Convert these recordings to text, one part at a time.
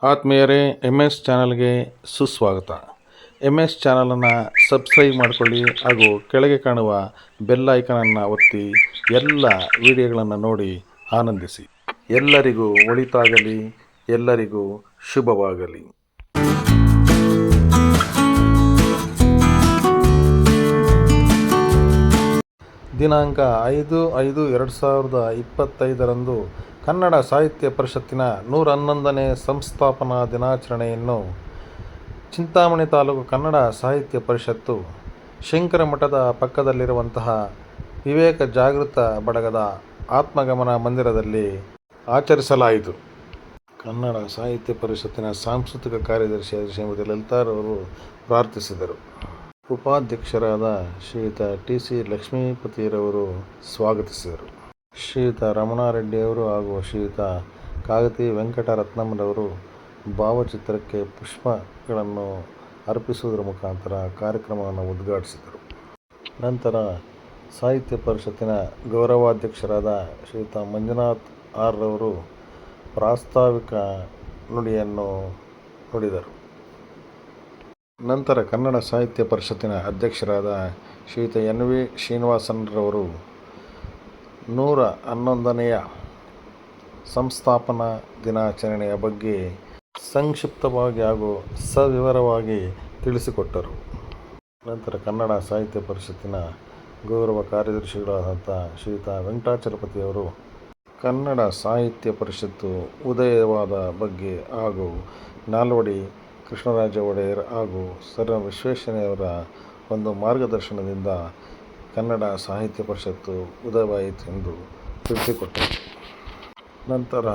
ಆತ್ಮೀಯರೇ, MS ಚಾನಲ್ಗೆ ಸುಸ್ವಾಗತ. MS ಚಾನಲನ್ನು ಸಬ್ಸ್ಕ್ರೈಬ್ ಮಾಡಿಕೊಳ್ಳಿ ಹಾಗೂ ಕೆಳಗೆ ಕಾಣುವ ಬೆಲ್ ಐಕನನ್ನು ಒತ್ತಿ ಎಲ್ಲ ವಿಡಿಯೋಗಳನ್ನು ನೋಡಿ ಆನಂದಿಸಿ. ಎಲ್ಲರಿಗೂ ಒಳಿತಾಗಲಿ, ಎಲ್ಲರಿಗೂ ಶುಭವಾಗಲಿ. ದಿನಾಂಕ 5/5/2025 ಕನ್ನಡ ಸಾಹಿತ್ಯ ಪರಿಷತ್ತಿನ 111ನೇ ಸಂಸ್ಥಾಪನಾ ದಿನಾಚರಣೆಯನ್ನು ಚಿಂತಾಮಣಿ ತಾಲೂಕು ಕನ್ನಡ ಸಾಹಿತ್ಯ ಪರಿಷತ್ತು ಶಂಕರಮಠದ ಪಕ್ಕದಲ್ಲಿರುವಂತಹ ವಿವೇಕ ಜಾಗೃತ ಬಡಗದ ಆತ್ಮಗಮನ ಮಂದಿರದಲ್ಲಿ ಆಚರಿಸಲಾಯಿತು. ಕನ್ನಡ ಸಾಹಿತ್ಯ ಪರಿಷತ್ತಿನ ಸಾಂಸ್ಕೃತಿಕ ಕಾರ್ಯದರ್ಶಿ ಶ್ರೀಮತಿ ಲಲಿತಾರವರು ಪ್ರಾರ್ಥಿಸಿದರು. ಉಪಾಧ್ಯಕ್ಷರಾದ ಶ್ರೀಯುತ TC ಲಕ್ಷ್ಮೀಪತಿರವರು ಸ್ವಾಗತಿಸಿದರು. ಶ್ರೀಯುತ ರಮಣಾರೆಡ್ಡಿಯವರು ಹಾಗೂ ಶ್ರೀಯುತ ಕಾಗತಿ ವೆಂಕಟರತ್ನಂರವರು ಭಾವಚಿತ್ರಕ್ಕೆ ಪುಷ್ಪಗಳನ್ನು ಅರ್ಪಿಸುವುದರ ಮುಖಾಂತರ ಕಾರ್ಯಕ್ರಮವನ್ನು ಉದ್ಘಾಟಿಸಿದರು. ನಂತರ ಸಾಹಿತ್ಯ ಪರಿಷತ್ತಿನ ಗೌರವಾಧ್ಯಕ್ಷರಾದ ಶ್ರೀಯುತ ಮಂಜುನಾಥ್ ರವರು ಪ್ರಾಸ್ತಾವಿಕ ನುಡಿಯನ್ನು ನುಡಿದರು. ನಂತರ ಕನ್ನಡ ಸಾಹಿತ್ಯ ಪರಿಷತ್ತಿನ ಅಧ್ಯಕ್ಷರಾದ ಶ್ರೀಯುತ NV ಶ್ರೀನಿವಾಸನ್ರವರು 111ನೆಯ ಸಂಸ್ಥಾಪನಾ ದಿನಾಚರಣೆಯ ಬಗ್ಗೆ ಸಂಕ್ಷಿಪ್ತವಾಗಿ ಹಾಗೂ ಸವಿವರವಾಗಿ ತಿಳಿಸಿಕೊಟ್ಟರು. ನಂತರ ಕನ್ನಡ ಸಾಹಿತ್ಯ ಪರಿಷತ್ತಿನ ಗೌರವ ಕಾರ್ಯದರ್ಶಿಗಳಾದಂಥ ಶ್ರೀಯುತ ವೆಂಕಟಾಚಲಪತಿಯವರು ಕನ್ನಡ ಸಾಹಿತ್ಯ ಪರಿಷತ್ತು ಉದಯವಾದ ಬಗ್ಗೆ ಹಾಗೂ ನಾಲ್ವಡಿ ಕೃಷ್ಣರಾಜ ಒಡೆಯರ್ ಹಾಗೂ ಸರ್ ವಿಶ್ವೇಶ್ವರಯ್ಯನವರ ಒಂದು ಮಾರ್ಗದರ್ಶನದಿಂದ ಕನ್ನಡ ಸಾಹಿತ್ಯ ಪರಿಷತ್ತು ಉದಯವಾಯಿತು ಎಂದು ತಿಳಿಸಿಕೊಟ್ಟರು. ನಂತರ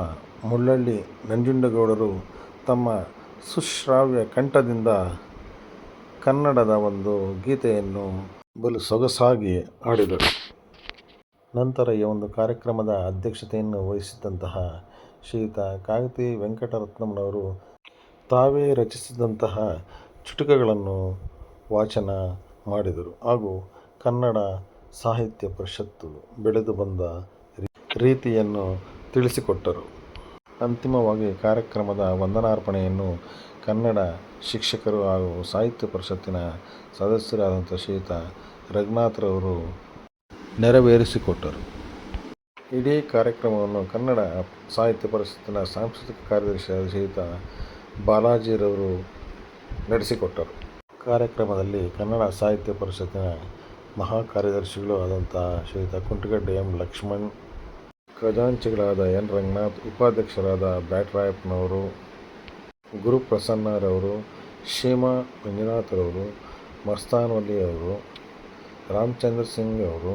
ಮುಳ್ಳಳ್ಳಿ ನಂಜುಂಡಗೌಡರು ತಮ್ಮ ಸುಶ್ರಾವ್ಯ ಕಂಠದಿಂದ ಕನ್ನಡದ ಒಂದು ಗೀತೆಯನ್ನು ಬಲು ಸೊಗಸಾಗಿ ಹಾಡಿದರು. ನಂತರ ಈ ಒಂದು ಕಾರ್ಯಕ್ರಮದ ಅಧ್ಯಕ್ಷತೆಯನ್ನು ವಹಿಸಿದಂತಹ ಶ್ರೀಯುತ ಕಾಗತಿ ವೆಂಕಟರತ್ನಂರವರು ತಾವೇ ರಚಿಸಿದಂತಹ ಚುಟುಕಗಳನ್ನು ವಾಚನ ಮಾಡಿದರು ಹಾಗೂ ಕನ್ನಡ ಸಾಹಿತ್ಯ ಪರಿಷತ್ತು ಬೆಳೆದು ಬಂದ ರೀತಿಯನ್ನು ತಿಳಿಸಿಕೊಟ್ಟರು. ಅಂತಿಮವಾಗಿ ಕಾರ್ಯಕ್ರಮದ ವಂದನಾರ್ಪಣೆಯನ್ನು ಕನ್ನಡ ಶಿಕ್ಷಕರು ಹಾಗೂ ಸಾಹಿತ್ಯ ಪರಿಷತ್ತಿನ ಸದಸ್ಯರಾದಂಥ ಶ್ರೀಯುತ ರಘುನಾಥ್ರವರು ನೆರವೇರಿಸಿಕೊಟ್ಟರು. ಇಡೀ ಕಾರ್ಯಕ್ರಮವನ್ನು ಕನ್ನಡ ಸಾಹಿತ್ಯ ಪರಿಷತ್ತಿನ ಸಾಂಸ್ಕೃತಿಕ ಕಾರ್ಯದರ್ಶಿಯಾದ ಶ್ರೀಯುತ ಬಾಲಾಜಿರವರು ನಡೆಸಿಕೊಟ್ಟರು. ಕಾರ್ಯಕ್ರಮದಲ್ಲಿ ಕನ್ನಡ ಸಾಹಿತ್ಯ ಪರಿಷತ್ತಿನ ಮಹಾ ಕಾರ್ಯದರ್ಶಿಗಳು ಆದಂಥ ಶ್ರೀಯುತ ಕುಂಟಗಡ್ಡೆ M ಲಕ್ಷ್ಮಣ್, ಖಜಾಂಚಿಗಳಾದ N ರಂಗನಾಥ್, ಉಪಾಧ್ಯಕ್ಷರಾದ ಬ್ಯಾಟರಾಯಪ್ಪನವರು, ಗುರುಪ್ರಸನ್ನರವರು, ಶೀಮಾ ಮಂಜುನಾಥರವರು, ಮಸ್ತಾನ್ ವಲ್ಲಿಯವರು, ರಾಮಚಂದ್ರ ಸಿಂಗ್ ಅವರು,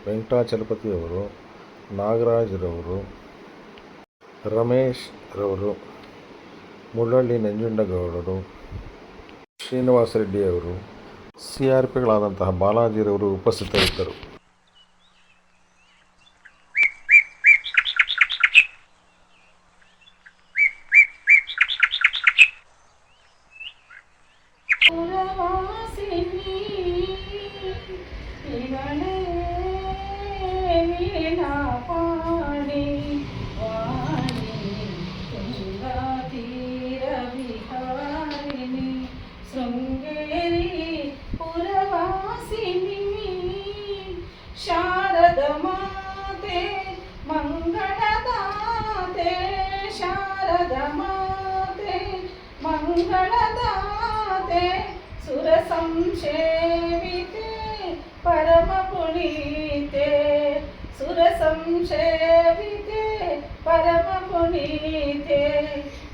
ವೆಂಕಟಾಚಲಪತಿಯವರು, ನಾಗರಾಜ್ರವರು, ರಮೇಶ್ ರವರು, ಮುಳ್ಳಳ್ಳಿ ನಂಜುಂಡಗೌಡರು, ಶ್ರೀನಿವಾಸ ರೆಡ್ಡಿಯವರು, CRPಗಳಾದಂತಹ ಬಾಲಾಜಿರವರು ಉಪಸ್ಥಿತರಿದ್ದರು. ಮಂಗಳದಾತೆ ಸುರ ಸಂಸೇವಿತೆ ಪರಮ ಪುನೀತೆ, ಸುರ ಸಂಸೇವಿತೆ ಪರಮ ಪುನೀತೆ,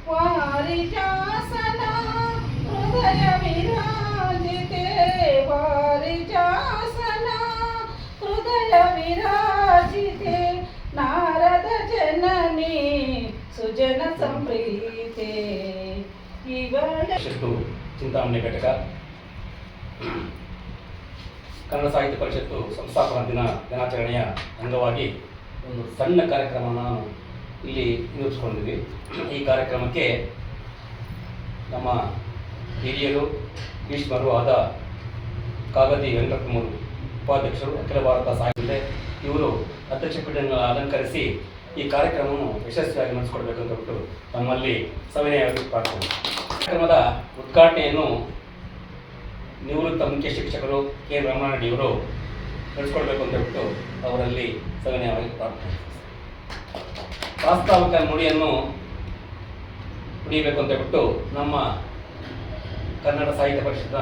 ವಾರಿಜಾಸನ ಹೃದಯ ವಿರಾಜಿತೆ, ವಾರಿಜಾಸನ ಹೃದಯ ವಿರಾಜಿತೆ, ನಾರದ ಜನನಿ ಸುಜನ ಸಂಪ್ರೀತೆ. ಪರಿಷತ್ತು ಚಿಂತಾಮಣಿ ಘಟಕ ಕನ್ನಡ ಸಾಹಿತ್ಯ ಪರಿಷತ್ತು ಸಂಸ್ಥಾಪನಾ ದಿನಾಚರಣೆಯ ಅಂಗವಾಗಿ ಒಂದು ಸಣ್ಣ ಕಾರ್ಯಕ್ರಮವನ್ನು ಇಲ್ಲಿ ನಿರೂಪಿಸಿಕೊಂಡಿದ್ವಿ. ಈ ಕಾರ್ಯಕ್ರಮಕ್ಕೆ ನಮ್ಮ ಹಿರಿಯರು ಭೀಷ್ಮರು ಆದ ಕಾಗತಿ ವೆಂಕಟರತ್ನರು ಉಪಾಧ್ಯಕ್ಷರು, ಅಖಿಲ ಭಾರತ ಸಾಹಿತ್ಯ ಇವರು ಅಧ್ಯಕ್ಷ ಪೀಠವನ್ನು ಅಲಂಕರಿಸಿ ಈ ಕಾರ್ಯಕ್ರಮವನ್ನು ಯಶಸ್ವಿಯಾಗಿ ನಡೆಸಿಕೊಡ್ಬೇಕು ಅಂತ ಬಿಟ್ಟು ತಮ್ಮಲ್ಲಿ ಸವಿನಯವಾಗಿ ಪ್ರಾರ್ಥನೆ. ಕಾರ್ಯಕ್ರಮದ ಉದ್ಘಾಟನೆಯನ್ನು ನಿವೃತ್ತ ಮುಖ್ಯ ಶಿಕ್ಷಕರು ಕೆ ರಮಣಾರೆಡ್ಡಿಯವರು ನಡೆಸಿಕೊಡ್ಬೇಕು ಅಂತ ಬಿಟ್ಟು ಅವರಲ್ಲಿ ಸವಿನಯವಾಗಿ ಪ್ರಾರ್ಥನೆ. ಪ್ರಾಸ್ತಾವಿಕ ನುಡಿಯನ್ನು ನುಡಿಯಬೇಕು ಅಂತ ಬಿಟ್ಟು ನಮ್ಮ ಕನ್ನಡ ಸಾಹಿತ್ಯ ಪರಿಷತ್ನ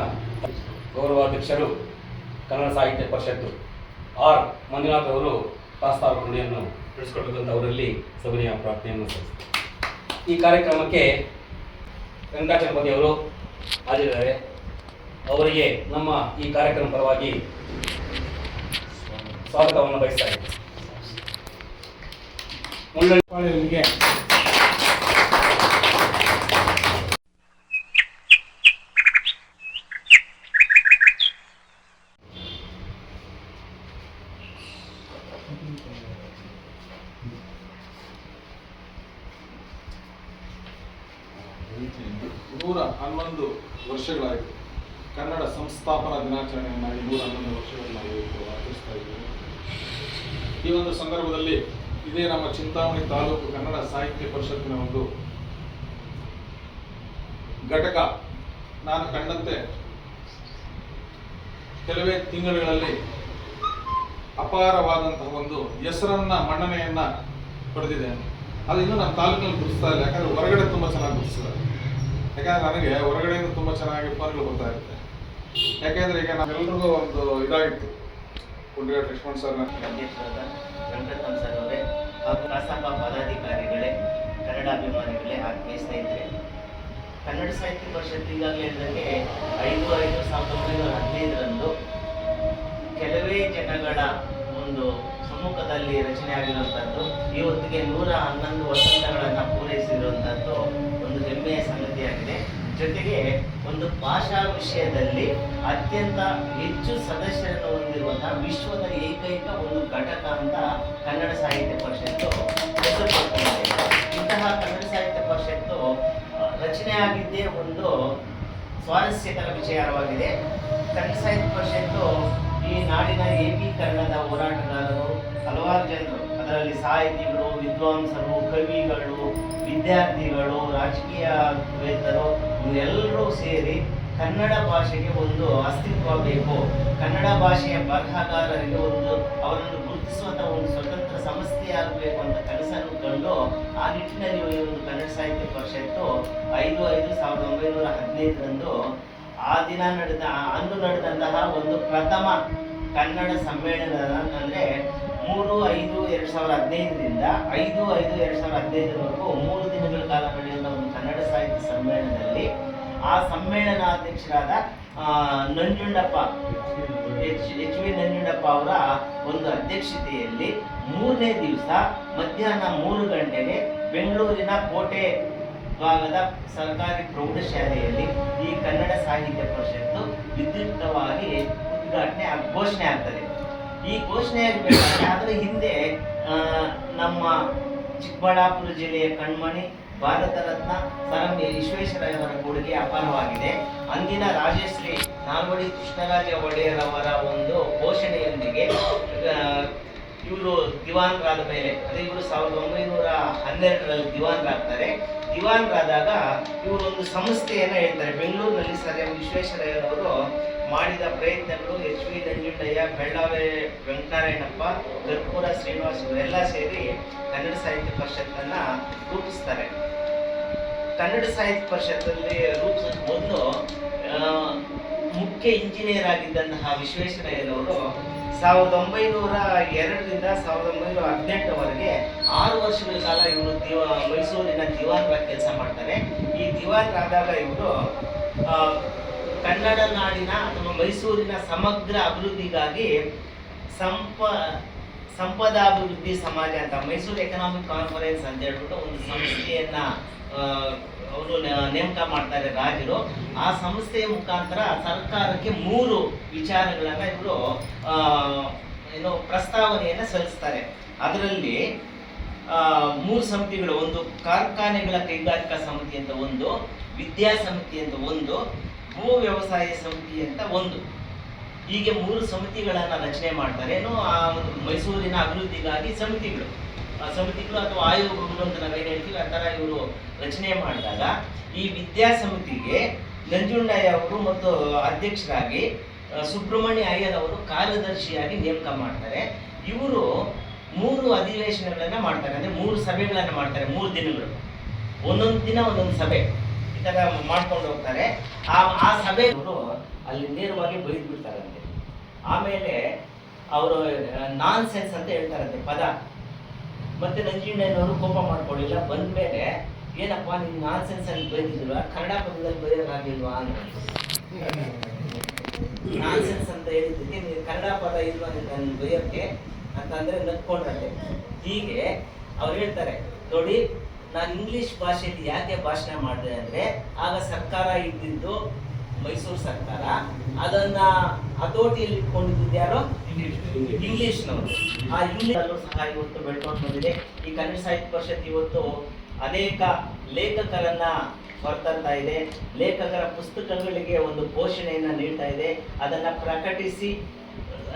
ಗೌರವಾಧ್ಯಕ್ಷರು ಕನ್ನಡ ಸಾಹಿತ್ಯ ಪರಿಷತ್ತು ಆರ್ ಮಂಜುನಾಥ್ ಅವರು ಪ್ರಾಸ್ತಾವಿಕ ನುಡಿಯನ್ನು ನಡೆಸಿಕೊಡ್ಬೇಕು ಅಂತ ಅವರಲ್ಲಿ ಸವಿನಯ ಪ್ರಾರ್ಥನೆಯನ್ನು ಸಲ್ಲಿಸ್ತಾರೆ. ಈ ಕಾರ್ಯಕ್ರಮಕ್ಕೆ ವೆಂಕಟಾಚಲಪತಿ ಅವರು ಹಾಜರಿದ್ದಾರೆ. ಅವರಿಗೆ ನಮ್ಮ ಈ ಕಾರ್ಯಕ್ರಮ ಪರವಾಗಿ ಸ್ವಾಗತವನ್ನು ಬಯಸ್ತಾ ಇದ್ದೇನೆ. ಮುಳ್ಳಳ್ಳಿಗೆ ನೂರ 11 ವರ್ಷಗಳಾಯಿತು. ಕನ್ನಡ ಸಂಸ್ಥಾಪನಾ ದಿನಾಚರಣೆಯನ್ನು 111 ವರ್ಷಗಳನ್ನು ಇವತ್ತು ಆಚರಿಸ್ತಾ ಇದ್ದೀವಿ. ಈ ಒಂದು ಸಂದರ್ಭದಲ್ಲಿ ಇದೇ ನಮ್ಮ ಚಿಂತಾಮಣಿ ತಾಲೂಕು ಕನ್ನಡ ಸಾಹಿತ್ಯ ಪರಿಷತ್ತಿನ ಒಂದು ಘಟಕ ನಾನು ಕಂಡಂತೆ ಕೆಲವೇ ತಿಂಗಳುಗಳಲ್ಲಿ ಅಪಾರವಾದಂತಹ ಒಂದು ಹೆಸರನ್ನ ಮನ್ನಣೆಯನ್ನ ಪಡೆದಿದೆ. ಅದು ಇನ್ನೂ ನಮ್ಮ ತಾಲೂಕಿನಲ್ಲಿ ಗುರುತಿಸ್ತಾ ಇಲ್ಲ, ಯಾಕಂದ್ರೆ ಹೊರಗಡೆ ತುಂಬ ಚೆನ್ನಾಗಿ ಗುರುತಿಸಿದ್ದಾರೆ. ಯಾಕಂದ್ರೆ ನನಗೆ ಹೊರಗಡೆಯಿಂದ ತುಂಬ ಚೆನ್ನಾಗಿ ಫೋನ್ಗಳು ಬರ್ತಾ ಇರುತ್ತೆ. ಯಾಕೆಂದ್ರೆ ಈಗ ನಾವೆಲ್ಲರಿಗೂ ಒಂದು ಇದಾಗಿತ್ತು, ಕುಂಡಗೇಟ್ ಲಕ್ಷ್ಮಣ್ ಸರ್ ಅಧ್ಯಕ್ಷರಾದ ವೆಂಕಟರಾಮ್ ಸರ್ ಅವರೇ ಹಾಗೂ ಕಸಾಪ ಪದಾಧಿಕಾರಿಗಳೇ, ಕನ್ನಡ ಅಭಿಮಾನಿಗಳೇ, ಆತ್ಮೀಯ ಸ್ನೇಹಿತರೆ, ಕನ್ನಡ ಸಾಹಿತ್ಯ ಪರಿಷತ್ ಈಗಾಗಲೇ ಹೇಳಿದಂಗೆ 5/5/1915 ಕೆಲವೇ ಜನಗಳ ಒಂದು ಸಮ್ಮುಖದಲ್ಲಿ ರಚನೆ ಆಗಿರುವಂಥದ್ದು ಇವತ್ತಿಗೆ 111 ವಸಂತಗಳನ್ನು ಪೂರೈಸಿರುವಂಥದ್ದು ಒಂದು ಹೆಮ್ಮೆಯ ಸಂಗತಿಯಾಗಿದೆ. ಜೊತೆಗೆ ಒಂದು ಭಾಷಾ ವಿಷಯದಲ್ಲಿ ಅತ್ಯಂತ ಹೆಚ್ಚು ಸದಸ್ಯರನ್ನು ಹೊಂದಿರುವಂತಹ ವಿಶ್ವದ ಏಕೈಕ ಒಂದು ಘಟಕ ಅಂತ ಕನ್ನಡ ಸಾಹಿತ್ಯ ಪರಿಷತ್ತು ಹೆಸರು ಪಡ್ಕೊಂಡಿದೆ. ಇಂತಹ ಕನ್ನಡ ಸಾಹಿತ್ಯ ಪರಿಷತ್ತು ರಚನೆ ಆಗಿದ್ದೇ ಒಂದು ಸ್ವಾರಸ್ಯಕರ ವಿಚಾರವಾಗಿದೆ. ಕನ್ನಡ ಸಾಹಿತ್ಯ ಪರಿಷತ್ತು ಈ ನಾಡಿನ ಏಕೀಕರಣದ ಹೋರಾಟಗಾರರು, ಹಲವಾರು ಜನರು, ಅದರಲ್ಲಿ ಸಾಹಿತಿಗಳು, ವಿದ್ವಾಂಸರು, ಕವಿಗಳು, ವಿದ್ಯಾರ್ಥಿಗಳು, ರಾಜಕೀಯವೇತ್ತರು ಇವರೆಲ್ಲರೂ ಸೇರಿ ಕನ್ನಡ ಭಾಷೆಗೆ ಒಂದು ಅಸ್ತಿತ್ವ ಬೇಕು, ಕನ್ನಡ ಭಾಷೆಯ ಬರಹಗಾರರಿಗೆ ಅವರನ್ನು ಗುರುತಿಸುವಂತಹ ಒಂದು ಸ್ವತಂತ್ರ ಸಂಸ್ಥೆಯಾಗಬೇಕು ಅಂತ ಕನಸನ್ನು ಕಂಡು ಆ ನಿಟ್ಟಿನಲ್ಲಿ ಈ ಒಂದು ಕನ್ನಡ ಸಾಹಿತ್ಯ ಪರಿಷತ್ತು 5/5/1915 ಆ ದಿನ ಅಂದು ನಡೆದಂತಹ ಒಂದು ಪ್ರಥಮ ಕನ್ನಡ ಸಮ್ಮೇಳನ, ಅಂದರೆ 3/5/2015ರಿಂದ 5/5/2015 3 ದಿನಗಳ ಕಾಲ ನಡೆಯುವ ಒಂದು ಕನ್ನಡ ಸಾಹಿತ್ಯ ಸಮ್ಮೇಳನದಲ್ಲಿ ಆ ಸಮ್ಮೇಳನಾಧ್ಯಕ್ಷರಾದ ನಂಜುಂಡಪ್ಪ ಎಚ್ ವಿ ನಂಜುಂಡಪ್ಪ ಅವರ ಒಂದು ಅಧ್ಯಕ್ಷತೆಯಲ್ಲಿ 3ನೇ ದಿವಸ ಮಧ್ಯಾಹ್ನ 3 ಗಂಟೆಗೆ ಬೆಂಗಳೂರಿನ ಕೋಟೆ ಭಾಗದ ಸರ್ಕಾರಿ ಪ್ರೌಢಶಾಲೆಯಲ್ಲಿ ಈ ಕನ್ನಡ ಸಾಹಿತ್ಯ ಪರಿಷತ್ತು ವಿದ್ಯುಕ್ತವಾಗಿ ಘೋಷಣೆ ಆಗ್ತದೆ. ಈ ಘೋಷಣೆ ಆಗಬೇಕಾದ್ರೆ ಅದರ ಹಿಂದೆ ನಮ್ಮ ಚಿಕ್ಕಬಳ್ಳಾಪುರ ಜಿಲ್ಲೆಯ ಕಣ್ಮಣಿ, ಭಾರತ ರತ್ನ ಸರ್ ಎಂ ವಿಶ್ವೇಶ್ವರಯ್ಯವರ ಕೊಡುಗೆ ಅಪಾರವಾಗಿದೆ. ಅಂದಿನ ರಾಜಶ್ರೀ ನಾಲ್ವಡಿ ಕೃಷ್ಣರಾಜ ಒಡೆಯರ್ ಅವರ ಒಂದು ಘೋಷಣೆಯೊಂದಿಗೆ ಇವರು ದಿವಾನ್ರಾದ ಮೇಲೆ, ಅದೇ ಇವರು 1912ರಲ್ಲಿ ದಿವಾನ್ರಾಗ್ತಾರೆ. ದಿವಾನ್ರಾದಾಗ ಇವರು ಒಂದು ಸಂಸ್ಥೆಯನ್ನು ಹೇಳ್ತಾರೆ. ಬೆಂಗಳೂರಿನಲ್ಲಿ ಸರ್ ಎಂ ವಿಶ್ವೇಶ್ವರಯ್ಯನವರು ಮಾಡಿದ ಪ್ರಯತ್ನಗಳು, ಎಚ್ ವಿ ನಂಜುಂಡಯ್ಯ, ಬೆಳ್ಳಾವೆ ವೆಂಕಟನಾರಾಯಣಪ್ಪ, ಕರ್ಪೂರ ಶ್ರೀನಿವಾಸ್ ಇವರೆಲ್ಲ ಸೇರಿ ಕನ್ನಡ ಸಾಹಿತ್ಯ ಪರಿಷತ್ತನ್ನು ರೂಪಿಸ್ತಾರೆ. ಕನ್ನಡ ಸಾಹಿತ್ಯ ಪರಿಷತ್ತಲ್ಲಿ ರೂಪಿಸೋದು ಮೊದಲು ಮುಖ್ಯ ಇಂಜಿನಿಯರ್ ಆಗಿದ್ದಂತಹ ವಿಶ್ವೇಶ್ವರಯ್ಯನವರು 1902ರಿಂದ 1918ವರೆಗೆ 6 ವರ್ಷಗಳ ಕಾಲ ಇವರು ಮೈಸೂರಿನ ದಿವಾನ್ರಾಗಿ ಕೆಲಸ ಮಾಡ್ತಾರೆ. ಈ ದಿವಾನ್ರಾದಾಗ ಇವರು ಕನ್ನಡ ನಾಡಿನ ಅಥವಾ ಮೈಸೂರಿನ ಸಮಗ್ರ ಅಭಿವೃದ್ಧಿಗಾಗಿ ಸಂಪದಾಭಿವೃದ್ಧಿ ಸಮಾಜ ಅಂತ, ಮೈಸೂರು ಎಕನಾಮಿಕ್ ಕಾನ್ಫರೆನ್ಸ್ ಅಂತ ಹೇಳ್ಬಿಟ್ಟು ಒಂದು ಸಂಸ್ಥೆಯನ್ನ ಅವರು ನೇಮಕ ಮಾಡ್ತಾರೆ ರಾಜರು. ಆ ಸಂಸ್ಥೆಯ ಮುಖಾಂತರ ಸರ್ಕಾರಕ್ಕೆ 3 ವಿಚಾರಗಳನ್ನ ಇವರು ಪ್ರಸ್ತಾವನೆಯನ್ನು ಸಲ್ಲಿಸ್ತಾರೆ. ಅದರಲ್ಲಿ 3 ಸಮಿತಿಗಳು, ಒಂದು ಕಾರ್ಖಾನೆಗಳ ಕೈಗಾರಿಕಾ ಸಮಿತಿ ಅಂತ ಒಂದು, ವಿದ್ಯಾ ಸಮಿತಿ ಅಂತ ಒಂದು, ಭೂ ವ್ಯವಸಾಯ ಸಮಿತಿ ಅಂತ ಒಂದು, ಹೀಗೆ 3 ಸಮಿತಿಗಳನ್ನು ರಚನೆ ಮಾಡ್ತಾರೆ. ಆ ಒಂದು ಮೈಸೂರಿನ ಅಭಿವೃದ್ಧಿಗಾಗಿ ಸಮಿತಿಗಳು. ಸಮಿತಿಗಳು ಅಥವಾ ಆಯೋಗಗಳು ಅಂತ ನಾವೇನು ಹೇಳ್ತೀವಿ ಆ ಥರ ಇವರು ರಚನೆ ಮಾಡಿದಾಗ ಈ ವಿದ್ಯಾಸಮಿತಿಗೆ ನಂಜುಂಡಯ್ಯ ಅವರು ಮತ್ತು ಅಧ್ಯಕ್ಷರಾಗಿ ಸುಬ್ರಹ್ಮಣ್ಯ ಅಯ್ಯರ್ ಅವರು ಕಾರ್ಯದರ್ಶಿಯಾಗಿ ನೇಮಕ ಮಾಡ್ತಾರೆ. ಇವರು 3 ಅಧಿವೇಶನಗಳನ್ನು ಮಾಡ್ತಾರೆ, ಅಂದರೆ 3 ಸಭೆಗಳನ್ನು ಮಾಡ್ತಾರೆ, 3 ದಿನಗಳು, ಒಂದೊಂದು ದಿನ ಒಂದೊಂದು ಸಭೆ ಈ ಥರ ಮಾಡ್ಕೊಂಡು ಹೋಗ್ತಾರೆ. ಆ ಸಭೆಯವರು ಅಲ್ಲಿ ನೇರವಾಗಿ ಬೈದು ಬಿಡ್ತಾರಂತೆ. ಆಮೇಲೆ ಅವರು ನಾನ್ ಸೆನ್ಸ್ ಅಂತ ಹೇಳ್ತಾರಂತೆ ಪದ. ಮತ್ತೆ ನಂಜುಂಡಯ್ಯನವರು ಕೋಪ ಮಾಡ್ಕೊಳ್ಳಿಲ್ಲ, ಬಂದ್ಮೇಲೆ ಏನಪ್ಪ ನೀವು ನಾನ್ ಸೆನ್ಸ್ ಅಲ್ಲಿ ಬೈದಿಲ್ವಾ, ಕನ್ನಡ ಪದದಲ್ಲಿ ಬರೆಯೋಕ್ಕಾಗಿಲ್ವಾ ಅಂತ. ನಾನ್ ಸೆನ್ಸ್ ಅಂತ ಹೇಳಿದ್ದಕ್ಕೆ ನೀವು ಕನ್ನಡ ಪದ ಇಲ್ವಾ ನನ್ನ ಬೈಯೋಕ್ಕೆ ಅಂತಂದ್ರೆ ನಕ್ಕೊಂಡ್ರಂತೆ. ಹೀಗೆ ಅವ್ರು ಹೇಳ್ತಾರೆ, ನೋಡಿ ನಾನು ಇಂಗ್ಲಿಷ್ ಭಾಷೆಯಲ್ಲಿ ಯಾಕೆ ಭಾಷಣ ಮಾಡಿದೆ ಅಂದರೆ, ಆಗ ಸರ್ಕಾರ ಇದ್ದಿದ್ದು ಮೈಸೂರು ಸರ್ಕಾರ, ಅದನ್ನ ಹತೋಟಿಯಲ್ಲಿ ಇಟ್ಕೊಂಡಿದ್ದು ಯಾರು, ಇಂಗ್ಲಿಷ್ನವರು. ಆ ಇಂಗ್ಲಿಷ್ ಸಹ ಇವತ್ತು ಬೆಳ್ಕೊಂಡು ಬಂದಿದೆ. ಈ ಕನ್ನಡ ಸಾಹಿತ್ಯ ಪರಿಷತ್ ಇವತ್ತು ಅನೇಕ ಲೇಖಕರನ್ನ ಹೊರತರ್ತಾ ಇದೆ, ಲೇಖಕರ ಪುಸ್ತಕಗಳಿಗೆ ಒಂದು ಪೋಷಣೆಯನ್ನು ನೀಡ್ತಾ ಇದೆ, ಅದನ್ನು ಪ್ರಕಟಿಸಿ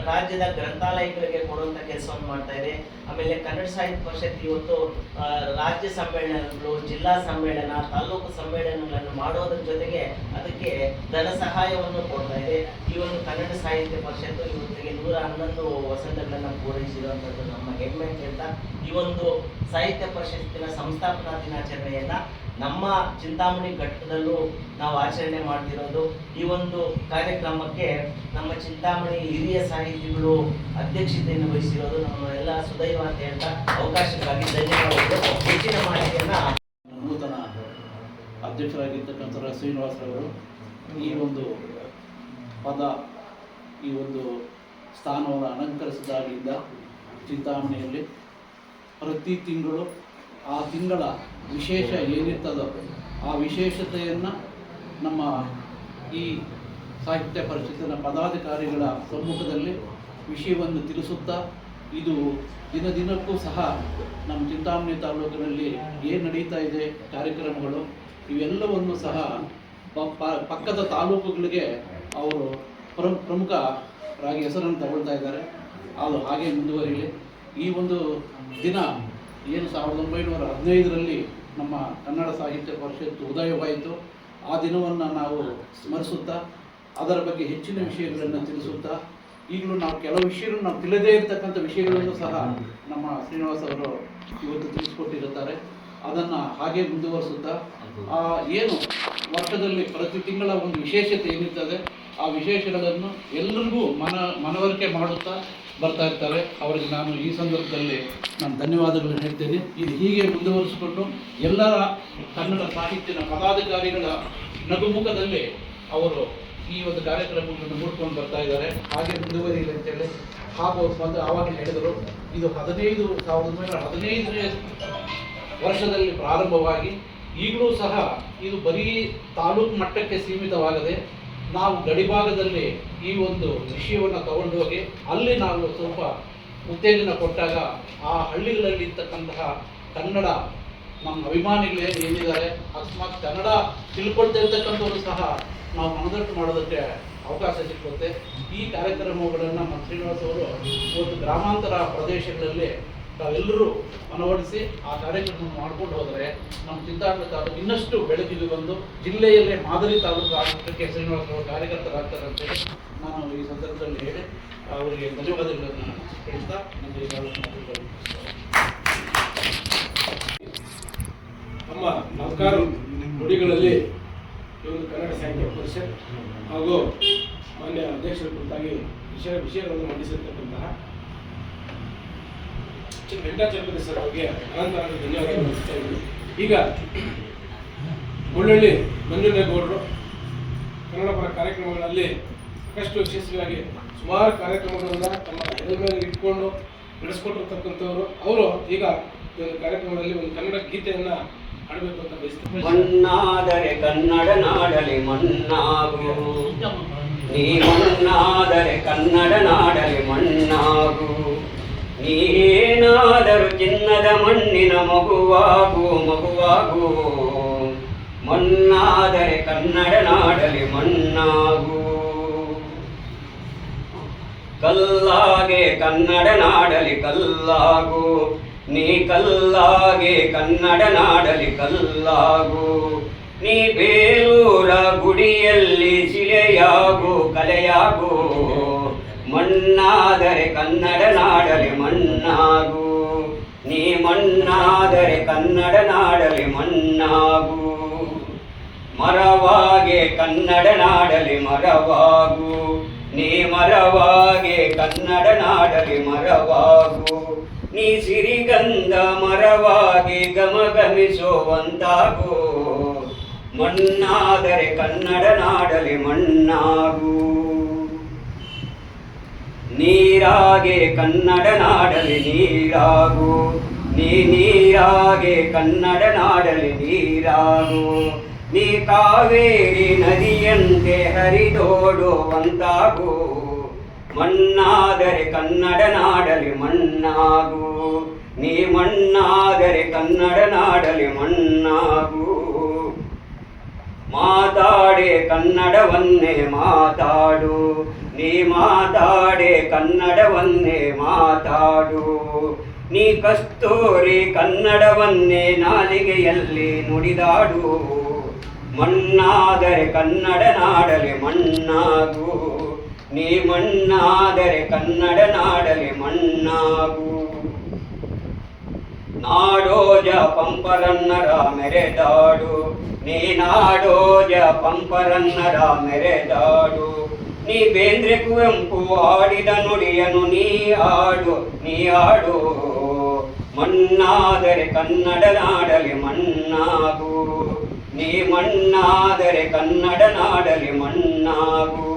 ರಾಜ್ಯದ ಗ್ರಂಥಾಲಯಗಳಿಗೆ ಕೊಡುವಂಥ ಕೆಲಸವನ್ನು ಮಾಡ್ತಾ ಇದೆ. ಆಮೇಲೆ ಕನ್ನಡ ಸಾಹಿತ್ಯ ಪರಿಷತ್ ಇವತ್ತು ರಾಜ್ಯ ಸಮ್ಮೇಳನಗಳು, ಜಿಲ್ಲಾ ಸಮ್ಮೇಳನ, ತಾಲೂಕು ಸಮ್ಮೇಳನಗಳನ್ನು ಮಾಡೋದ್ರ ಜೊತೆಗೆ ಅದಕ್ಕೆ ಧನ ಸಹಾಯವನ್ನು ಕೊಡ್ತಾ ಇದೆ. ಈ ಒಂದು ಕನ್ನಡ ಸಾಹಿತ್ಯ ಪರಿಷತ್ತು ಇವತ್ತಿಗೆ 111 ವಸಂತಗಳನ್ನು ಪೂರೈಸಿರುವಂಥದ್ದು ನಮ್ಮ ಹೆಮ್ಮೆ ಅಂತ. ಈ ಒಂದು ಸಾಹಿತ್ಯ ಪರಿಷತ್ತಿನ ಸಂಸ್ಥಾಪನಾ ದಿನಾಚರಣೆಯನ್ನು ನಮ್ಮ ಚಿಂತಾಮಣಿ ಘಟ್ಟದಲ್ಲೂ ನಾವು ಆಚರಣೆ ಮಾಡ್ತಿರೋದು. ಈ ಒಂದು ಕಾರ್ಯಕ್ರಮಕ್ಕೆ ನಮ್ಮ ಚಿಂತಾಮಣಿ ಹಿರಿಯ ಸಾಹಿತಿಗಳು ಅಧ್ಯಕ್ಷತೆಯನ್ನು ವಹಿಸಿರೋದು ನಮ್ಮ ಎಲ್ಲ ಸುದೈವ ಅಂತ ಹೇಳ್ತಾ ಅವಕಾಶಕ್ಕಾಗಿ ಧನ್ಯವಾದಗಳು. ಹೆಚ್ಚಿನ ಮಾಹಿತಿಯನ್ನ ನೂತನ ಅಧ್ಯಕ್ಷರಾಗಿರ್ತಕ್ಕಂಥ ಶ್ರೀನಿವಾಸರವರು ಈ ಒಂದು ಪದ, ಈ ಒಂದು ಸ್ಥಾನವನ್ನು ಅಲಂಕರಿಸಿದಾಗಿಂದ ಚಿಂತಾಮಣಿಯಲ್ಲಿ ಪ್ರತಿ ತಿಂಗಳು ಆ ತಿಂಗಳ ವಿಶೇಷ ಏನಿರ್ತದೋ ಆ ವಿಶೇಷತೆಯನ್ನು ನಮ್ಮ ಈ ಸಾಹಿತ್ಯ ಪರಿಷತ್ತಿನ ಪದಾಧಿಕಾರಿಗಳ ಸಮ್ಮುಖದಲ್ಲಿ ವಿಷಯವನ್ನು ತಿಳಿಸುತ್ತಾ, ಇದು ದಿನ ದಿನಕ್ಕೂ ಸಹ ನಮ್ಮ ಚಿಂತಾಮಣಿ ತಾಲೂಕಿನಲ್ಲಿ ಏನು ನಡೀತಾ ಇದೆ ಕಾರ್ಯಕ್ರಮಗಳು ಇವೆಲ್ಲವನ್ನು ಸಹ ಪಕ್ಕದ ತಾಲೂಕುಗಳಿಗೆ ಅವರು ಪ್ರಮುಖರಾಗಿ ಹೆಸರನ್ನು ತಗೊಳ್ತಾ ಇದ್ದಾರೆ. ಅದು ಹಾಗೆ ಮುಂದುವರಿಯಲಿ. ಈ ಒಂದು ದಿನ ಏನು 1915ರಲ್ಲಿ ನಮ್ಮ ಕನ್ನಡ ಸಾಹಿತ್ಯ ಪರಿಷತ್ತು ಉದಯವಾಯಿತು, ಆ ದಿನವನ್ನು ನಾವು ಸ್ಮರಿಸುತ್ತಾ ಅದರ ಬಗ್ಗೆ ಹೆಚ್ಚಿನ ವಿಷಯಗಳನ್ನು ತಿಳಿಸುತ್ತಾ, ಈಗಲೂ ನಾವು ಕೆಲವು ವಿಷಯಗಳು ನಾವು ತಿಳಿದೇ ಇರತಕ್ಕಂಥ ವಿಷಯಗಳನ್ನು ಸಹ ನಮ್ಮ ಶ್ರೀನಿವಾಸ್ ಅವರು ಇವತ್ತು ತಿಳಿಸ್ಕೊಟ್ಟಿರುತ್ತಾರೆ. ಅದನ್ನು ಹಾಗೆ ಮುಂದುವರಿಸುತ್ತಾ ಏನು ವರ್ಷದಲ್ಲಿ ಪ್ರತಿ ತಿಂಗಳ ಒಂದು ವಿಶೇಷತೆ ಏನಿರ್ತದೆ ಆ ವಿಶೇಷಗಳನ್ನು ಎಲ್ಲರಿಗೂ ಮನವರಿಕೆ ಮಾಡುತ್ತಾ ಬರ್ತಾ ಇರ್ತಾರೆ. ಅವರಿಗೆ ನಾನು ಈ ಸಂದರ್ಭದಲ್ಲಿ ನಾನು ಧನ್ಯವಾದಗಳನ್ನು ಹೇಳ್ತೇನೆ. ಇದು ಹೀಗೆ ಮುಂದುವರಿಸಿಕೊಂಡು ಎಲ್ಲರ ಕನ್ನಡ ಸಾಹಿತ್ಯದ ಪದಾಧಿಕಾರಿಗಳ ನಗುಮುಖದಲ್ಲಿ ಅವರು ಈ ಒಂದು ಕಾರ್ಯಕ್ರಮಗಳನ್ನು ನೋಡ್ಕೊಂಡು ಬರ್ತಾ ಇದ್ದಾರೆ. ಹಾಗೆ ಮುಂದುವರಿಯಲಿ ಅಂತೇಳಿ ಹಾಗೂ ಆವಾಗ ಹೇಳಿದರು, ಇದು 1915ನೇ ವರ್ಷದಲ್ಲಿ ಪ್ರಾರಂಭವಾಗಿ ಈಗಲೂ ಸಹ ಇದು ಬರೀ ತಾಲೂಕು ಮಟ್ಟಕ್ಕೆ ಸೀಮಿತವಾಗದೆ ನಾವು ಗಡಿಭಾಗದಲ್ಲಿ ಈ ಒಂದು ವಿಷಯವನ್ನು ತಗೊಂಡೋಗಿ ಅಲ್ಲಿ ನಾವು ಸ್ವಲ್ಪ ಉತ್ತೇಜನ ಕೊಟ್ಟಾಗ ಆ ಹಳ್ಳಿಗಳಲ್ಲಿ ಇರ್ತಕ್ಕಂತಹ ಕನ್ನಡ ನಮ್ಮ ಅಭಿಮಾನಿಗಳು ಏನಿದ್ದಾರೆ, ಅಕಸ್ಮಾತ್ ಕನ್ನಡ ತಿಳ್ಕೊಳ್ತಾ ಇರ್ತಕ್ಕಂಥವರು ಸಹ ನಾವು ಮನದಟ್ಟು ಮಾಡೋದಕ್ಕೆ ಅವಕಾಶ ಸಿಕ್ಕುತ್ತೆ. ಈ ಕಾರ್ಯಕ್ರಮಗಳನ್ನು ನಮ್ಮ ಶ್ರೀನಿವಾಸ್ ಅವರು ಒಂದು ಗ್ರಾಮಾಂತರ ಪ್ರದೇಶಗಳಲ್ಲಿ ತಾವೆಲ್ಲರೂ ಮನವೊಲಿಸಿ ಆ ಕಾರ್ಯಕ್ರಮ ಮಾಡ್ಕೊಂಡು ಹೋದರೆ ನಮ್ಮ ಚಿಂತಾಮಣಿ ತಾಲೂಕು ಇನ್ನಷ್ಟು ಬೆಳಕಿಗೆ ಬಂದು ಜಿಲ್ಲೆಯಲ್ಲೇ ಮಾದರಿ ತಾಲೂಕು ಆಗೋದಕ್ಕೆ ಶ್ರೀನಿವಾಸ ಅವರು ಕಾರ್ಯಕರ್ತರಾಗ್ತಾರೆ ಅಂತೇಳಿ ನಾನು ಈ ಸಂದರ್ಭದಲ್ಲಿ ಹೇಳಿ ಅವರಿಗೆ ಧನ್ಯವಾದಗಳನ್ನು ಹೇಳ್ತಾ ನಮ್ಮ ನಾಲ್ಕಾರು ನುಡಿಗಳಲ್ಲಿ ಈ ಒಂದು ಕನ್ನಡ ಸಾಹಿತ್ಯ ಪರಿಷತ್ ಹಾಗೂ ಮಾನ್ಯ ಅಧ್ಯಕ್ಷರ ಕುರಿತಾಗಿ ವಿಷಯಗಳನ್ನು ಮಂಡಿಸಿರ್ತಕ್ಕಂತಹ ವೆಂಕಟಾಚಲಪತಿ ಸರ್ ಅವರಿಗೆ ಅನಂತ ಧನ್ಯವಾದಗಳು ಅರ್ಪಿಸ್ತಾ ಇದ್ದೀನಿ. ಈಗ ಮುಳ್ಳಳ್ಳಿ ಮಂಜುಂಡೇಗೌಡರು ಕನ್ನಡ ಪರ ಕಾರ್ಯಕ್ರಮಗಳಲ್ಲಿ ಸಾಕಷ್ಟು ಯಶಸ್ವಿಯಾಗಿ ಸುಮಾರು ಕಾರ್ಯಕ್ರಮಗಳನ್ನು ತಮ್ಮ ಹೆಗಲ ಮೇಲೆ ಇಟ್ಕೊಂಡು ನಡೆಸ್ಕೊಟ್ಟಿರ್ತಕ್ಕಂಥವ್ರು. ಅವರು ಈಗ ಒಂದು ಕಾರ್ಯಕ್ರಮದಲ್ಲಿ ಒಂದು ಕನ್ನಡ ಗೀತೆಯನ್ನು ಹಾಡಬೇಕು ಅಂತ ಬಯಸ್ತಾರೆ. ಮಣ್ಣಾದರೆ ಕನ್ನಡ ನಾಡಲಿ ಮಣ್ಣಾಗು, ನೀ ಮಣ್ಣಾದರೆ ಕನ್ನಡ ನಾಡಲಿ ಮಣ್ಣಾಗು, ನೀನಾದರೂ ಚಿನ್ನದ ಮಣ್ಣಿನ ಮಗುವಾಗು ಮಗುವಾಗು, ಮಣ್ಣಾದರೆ ಕನ್ನಡ ನಾಡಲಿ ಮಣ್ಣಾಗು, ಕಲ್ಲಾಗೆ ಕನ್ನಡ ನಾಡಲಿ ಕಲ್ಲಾಗು, ನೀ ಕಲ್ಲಾಗೆ ಕನ್ನಡ ನಾಡಲಿ ಕಲ್ಲಾಗು, ನೀ ಬೇಲೂರ ಗುಡಿಯಲ್ಲಿ ಶಿಲೆಯಾಗು ಕಲೆಯಾಗು, ಮಣ್ಣಾದರೆ ಕನ್ನಡ ನಾಡಲಿ ಮಣ್ಣಾಗು, ನೀ ಮಣ್ಣಾದರೆ ಕನ್ನಡ ನಾಡಲಿ ಮಣ್ಣಾಗು, ಮರವಾಗೆ ಕನ್ನಡ ನಾಡಲಿ ಮರವಾಗು, ನೀ ಮರವಾಗೆ ಕನ್ನಡ ನಾಡಲಿ ಮರವಾಗು, ನೀ ಸಿರಿಗಂಧ ಮರವಾಗಿ ಗಮಗಮಿಸುವಂತಾಗು, ಮಣ್ಣಾದರೆ ಕನ್ನಡ ನಾಡಲಿ ಮಣ್ಣಾಗು, ನೀರಾಗೆ ಕನ್ನಡ ನಾಡಲಿ ನೀರಾಗು, ನೀ ನೀರಾಗೆ ಕನ್ನಡ ನಾಡಲಿ ನೀರಾಗು, ನೀ ಕಾವೇರಿ ನದಿಯಂತೆ ಹರಿದೋಡುವಂತಾಗು, ಮಣ್ಣಾದರೆ ಕನ್ನಡ ನಾಡಲಿ ಮಣ್ಣಾಗು, ನೀ ಮಣ್ಣಾದರೆ ಕನ್ನಡ ನಾಡಲಿ ಮಣ್ಣಾಗು, ಮಾತಾಡೆ ಕನ್ನಡವನ್ನೇ ಮಾತಾಡು, ನೀ ಮಾತಾಡೆ ಕನ್ನಡವನ್ನೇ ಮಾತಾಡು, ನೀ ಕಸ್ತೂರಿ ಕನ್ನಡವನ್ನೇ ನಾಲಿಗೆಯಲ್ಲಿ ನುಡಿದಾಡು, ಮಣ್ಣಾದರೆ ಕನ್ನಡ ನಾಡಲಿ ಮಣ್ಣಾಗು, ನೀ ಮಣ್ಣಾದರೆ ಕನ್ನಡ ನಾಡಲಿ ಮಣ್ಣಾಗು, ನಾಡೋಜ ಪಂಪರನ್ನರ ಮೆರೆದಾಡು, ನೀ ನಾಡೋಜ ಪಂಪರನ್ನರ ಮೆರೆದಾಡು, ನೀ ಬೇಂದ್ರೆ ಕುವೆಂಪು ಆಡಿದ ನುಡಿಯನು ನೀ ಆಡು, ನೀ ಆಡು, ಮಣ್ಣಾದರೆ ಕನ್ನಡ ನಾಡಲಿ ಮಣ್ಣಾಗು, ನೀ ಮಣ್ಣಾದರೆ ಕನ್ನಡ ನಾಡಲಿ ಮಣ್ಣಾಗು,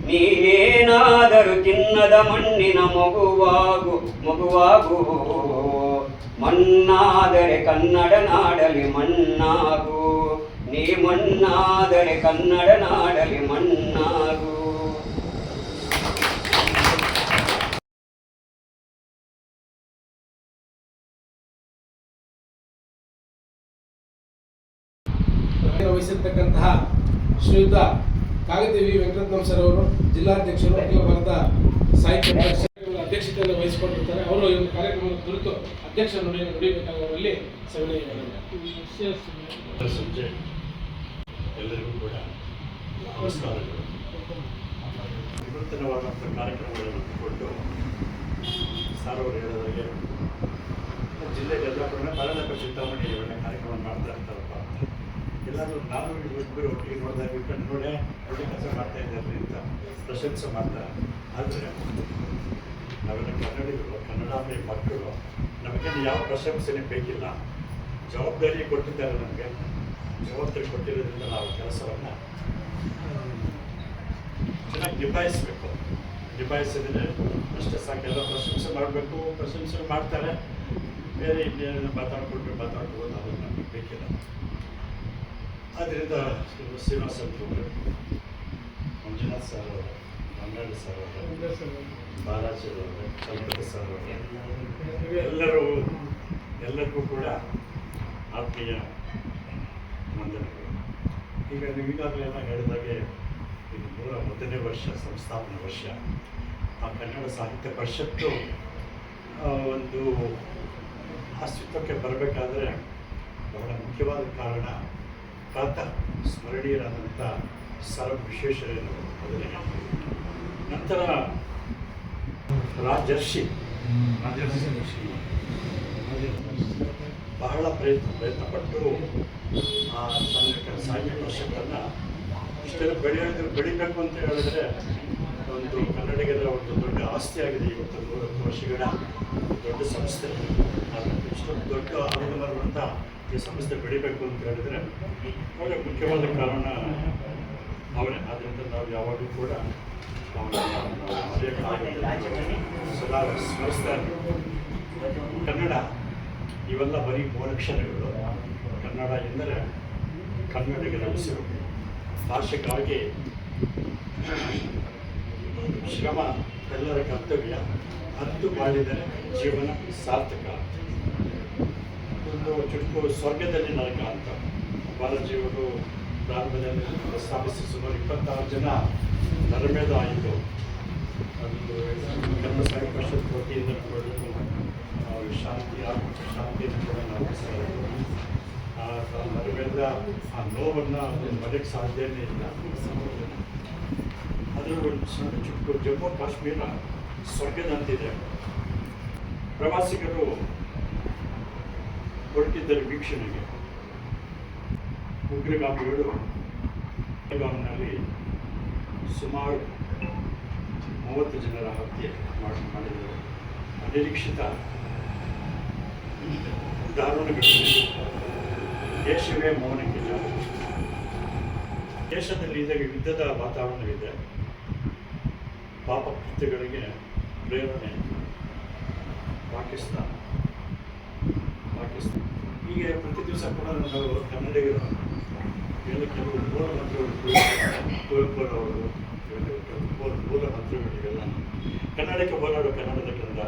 ನೀ ಏನಾದರೂ ಚಿನ್ನದ ಮಣ್ಣಿನ ಮಗುವಾಗು ಮಗುವಾಗು, ಮಣ್ಣಾದರೆ ಕನ್ನಡ ನಾಡಲಿ ಮಣ್ಣಾಗು, ನೀ ಮಣ್ಣಾದರೆ ಕನ್ನಡ ನಾಡಲಿ ಮಣ್ಣಾಗು. ವಹಿಸಿರ್ತಕ್ಕಂತಹ ಶ್ರೀಯುತ ಕಾಗತಿ ವಿ ವೆಂಕಟರತ್ನಂ ಸರ್ ಅವರು ಜಿಲ್ಲಾಧ್ಯಕ್ಷರು, ಅಖಿಲ ಭಾರತ ಸಾಹಿತ್ಯ ಪರಿಷತ್ ಅಧ್ಯಕ್ಷತೆಯನ್ನು ವಹಿಸಿಕೊಂಡಿರ್ತಾರೆ. ಅವರು ಈ ಒಂದು ಕಾರ್ಯಕ್ರಮದ ಕುರಿತು ಅಧ್ಯಕ್ಷ ನುಡಿಬೇಕಾಗುವಲ್ಲಿ ಸವಿನಯ. ಎಲ್ಲರಿಗೂ ಕೂಡ ನಮಸ್ಕಾರಗಳು. ವಿನೂತನವಾದಂಥ ಕಾರ್ಯಕ್ರಮಗಳನ್ನು ಇಟ್ಟುಕೊಂಡು ಸಾರ್ ಅವರು ಹೇಳಿದಾಗೆ ಜಿಲ್ಲೆ ಗೆದ್ದಾಪುರನ ಕನ್ನಡ ಚಿಂತಾಮಣಿ ಒಳ್ಳೆ ಕಾರ್ಯಕ್ರಮ ಮಾಡ್ತಾ ಇರ್ತಾರಪ್ಪ. ಎಲ್ಲರೂ ನಾನು ಇಬ್ಬರು ಒಟ್ಟಿಗೆ ನೋಡಿದಾಗ ಇಬ್ಬರು ನೋಡೇ ಒಳ್ಳೆ ಕೆಲಸ ಮಾಡ್ತಾ ಇದ್ದಾರೆ ಅಂತ ಪ್ರಶಂಸೆ ಮಾಡ್ತಾರೆ. ಆದರೆ ನಾವೆಲ್ಲ ಕನ್ನಡಿಗರು, ಕನ್ನಡಾಂಬೆ ಮಕ್ಕಳು, ನಮಗೆ ಯಾವ ಪ್ರಶಂಸೆನೇ ಬೇಕಿಲ್ಲ. ಜವಾಬ್ದಾರಿ ಕೊಟ್ಟಿದ್ದಾರೆ, ನಮಗೆ ಜವಾಬ್ದಾರಿ ಕೊಟ್ಟಿರೋದ್ರಿಂದ ನಾವು ಕೆಲಸವನ್ನು ಚೆನ್ನಾಗಿ ನಿಭಾಯಿಸಬೇಕು. ನಿಭಾಯಿಸಿದ್ರೆ ಅಷ್ಟೇ ಸಾಕು. ಎಲ್ಲ ಪ್ರಶಂಸೆ ಮಾಡಬೇಕು, ಪ್ರಶಂಸೆ ಮಾಡ್ತಾರೆ. ಬೇರೆ ಇನ್ನೇನು ಮಾತಾಡ್ಕೊಂಡು ಅದು ನಮಗೆ ಬೇಕಿಲ್ಲ. ಆದ್ದರಿಂದ ಶ್ರೀನಿವಾಸ ಅವರು, ಮಂಜುನಾಥ್ ಸರ್ ಅವರು, ಮಂಗಳ್ ಸರ್ ಅವರು, ಬಾಲಾಜಿ ಅವರು, ಕಲ್ಪತ ಸರ್ ಅವರು, ಎಲ್ಲರಿಗೂ ಕೂಡ ಆತ್ಮೀಯ ವಂದನೆಗಳು. ಈಗ ನೀವು ಈಗಾಗಲೆಲ್ಲ ಹೇಳಿದಾಗೆ ಇದು 101ನೇ ವರ್ಷ, ಸಂಸ್ಥಾಪನಾ ವರ್ಷ. ಆ ಕನ್ನಡ ಸಾಹಿತ್ಯ ಪರಿಷತ್ತು ಒಂದು ಅಸ್ತಿತ್ವಕ್ಕೆ ಬರಬೇಕಾದ್ರೆ ಬಹಳ ಮುಖ್ಯವಾದ ಕಾರಣ ಪ್ರಾತಃ ಸ್ಮರಣೀಯರಾದಂಥ ಸರ್ ವಿಶ್ವೇಶ್ವರಯ್ಯನವರು ಮೊದಲಿಗೆ, ನಂತರ ರಾಜರ್ಷಿ ಬಹಳ ಪ್ರಯತ್ನಪಟ್ಟು ಆ ಸಾಹಿತ್ಯ ಪರಿಷತ್ತನ್ನು ಇಷ್ಟೆಲ್ಲ ಬೆಳಿಬೇಕು ಅಂತ ಹೇಳಿದ್ರೆ ಒಂದು ಕನ್ನಡಿಗರ ಒಂದು ದೊಡ್ಡ ಆಸ್ತಿಯಾಗಿದೆ. ಇವತ್ತು 100 ವರ್ಷಗಳ ದೊಡ್ಡ ಸಂಸ್ಥೆ. ಇಷ್ಟೊಂದು ದೊಡ್ಡ ಆನಂದಮರವಂಥ ಈ ಸಂಸ್ಥೆ ಬೆಳಿಬೇಕು ಅಂತ ಹೇಳಿದ್ರೆ ಒಳ್ಳೆ ಮುಖ್ಯವಾದ ಕಾರಣ ಅವರೇ. ಆದ್ದರಿಂದ ನಾವು ಯಾವಾಗಲೂ ಕೂಡ ಸದಾ ಸ್ಮರಿಸ್ತಾ ಇದ್ದೀವಿ. ಕನ್ನಡ ಇವೆಲ್ಲ ಬರೀ ಮೂಲಕ್ಷರಗಳು. ಕನ್ನಡ ಎಂದರೆ ಕನ್ನಡಿಗರ ಉಸಿರು. ಭಾಷೆಗಾಗಿ ಶ್ರಮ ಎಲ್ಲರ ಕರ್ತವ್ಯ. ಹತ್ತು ಮಾಡಿದರೆ ಜೀವನ ಸಾರ್ಥಕ. ಒಂದು ಚುಟುಕು ಸ್ವರ್ಗದಲ್ಲಿ ನರಕ ಅಂತ ಬಾಲಾಜಿಯವರು ಪ್ರಾರಂಭದಲ್ಲಿ ಪ್ರಸ್ತಾಪಿಸಿ ಸುಮಾರು 26 ಜನ ನರಮೇಧ ಆಯಿತು. ಅದು ಕನ್ನಡ ಸಾಹಿತ್ಯ ಪರಿಷತ್ ವತಿಯಿಂದ ಶಾಂತಿಯನ್ನು ಕೂಡ ನಾವು ಮದುವೆಯಿಂದ ಆ ನೋವನ್ನು ಮರೆಯಕ್ಕೆ ಸಾಧ್ಯನೇ ಇಲ್ಲ. ಅದರ ಒಂದು ಸಣ್ಣ ಚುಕ್ಕು ಜಮ್ಮು ಕಾಶ್ಮೀರ ಸ್ವರ್ಗದಂತಿದೆ. ಪ್ರವಾಸಿಗರು ಹೊರಟಿದ್ದರೆ ವೀಕ್ಷಣೆಗೆ ಉಗ್ರಗಾಮಿಗಳು ಬೆಳಗಾವಿನಲ್ಲಿ ಸುಮಾರು 30 ಜನರ ಹತ್ಯೆ ಮಾಡಿದರು. ಅನಿರೀಕ್ಷಿತ ದಾರುಣ ಘಟನೆ. ದೇಶವೇ ಮೌನಕ್ಕೆ ಜಾರು. ದೇಶದಲ್ಲಿ ಈಗ ಯುದ್ಧದ ವಾತಾವರಣವಿದೆ. ಪಾಪ ಕೃತ್ಯಗಳಿಗೆ ಪ್ರೇರಣೆ ಪಾಕಿಸ್ತಾನ. ಹೀಗೆ ಪ್ರತಿ ದಿವಸ ಕೂಡ ನಾವು ಕನ್ನಡಿಗರು ಕೆಲವು ಮೂಲ ಮಂತ್ರಗಳು ಕುವೆಂಪುರವರು ಮೂಲ ಮಂತ್ರಗಳಿಗೆಲ್ಲ ಕನ್ನಡಕ್ಕೆ ಹೋರಾಡೋ ಕನ್ನಡದ ಕಂದ,